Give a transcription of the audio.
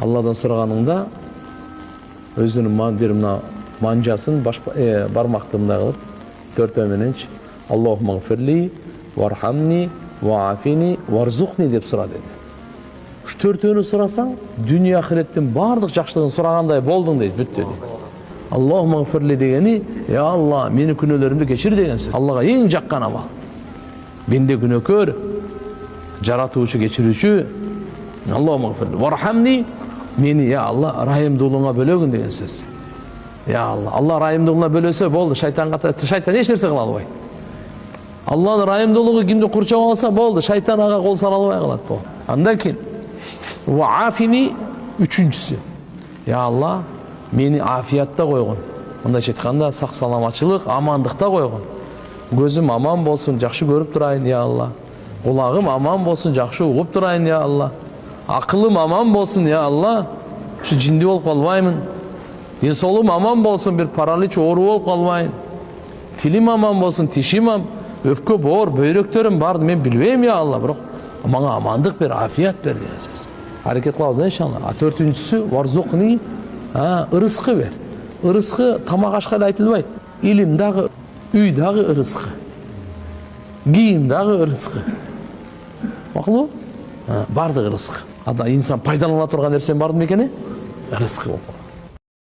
Алладан сұраганыңда өзүнүн бир мына манжасын бармакты мындай кылып төртөө мененчи Аллахумма гфирли вархамни ваафини варзукни деп сура деди. Ушу төртөөнү сурасаң, дүнүйө ахиреттин бардык жакшылыгын сурагандай болдуң дейт, бүттү дейт. Аллахумма гфирли дегени, я Алла, менин күнөөлөрүмдү кечир деген сөз. Аллага эң жаккан амал. Менде күнөөкөр, жаратуучу, кечирүүчү. Аллахумма гфирли вархамни, мени я Алла райымдуулугуңа бөлөгүн деген сөз. Я Алла, Алла райымдуулугуна бөлөсө болду, шайтан эч нерсе кыла албайт. Алланын райымдуулугу кимди курчап алса болду, шайтан ага кол сала албай калат болду. Андан кийин ваафини үчүнчүсү. Я Алла, мени афиятта койгон. Мындайча айтканда сак саламатчылык, амандыкта койгон. Көзүм аман болсун, жакшы көрүп турайын, я Алла. Кулагым аман болсун, жакшы угуп турайын, я Алла. Акылым аман болсун, я Алла. Ушу жинди болуп калбаймын. Ден соолугум аман болсун, бир паралич оору болуп калбайын. Тилим аман болсун, тишим өпкө боор, бөйрөктөрүм барды мен билбейм, я Алла. Бирок мага амандык бер, афият бер деген сөз. Аракет кылабыз иншалла. Төртүнчүсү варзукни, ырыскы бер. Ырыскы тамак ашка эле айтылбайт. Илим дагы, үй дагы ырыскы. Кийим дагы ырыскы. Макулбу? Бардык ырыскы. Ада инсан пайдалана турган нерсенин бардыгы мекени ырыскы болуп.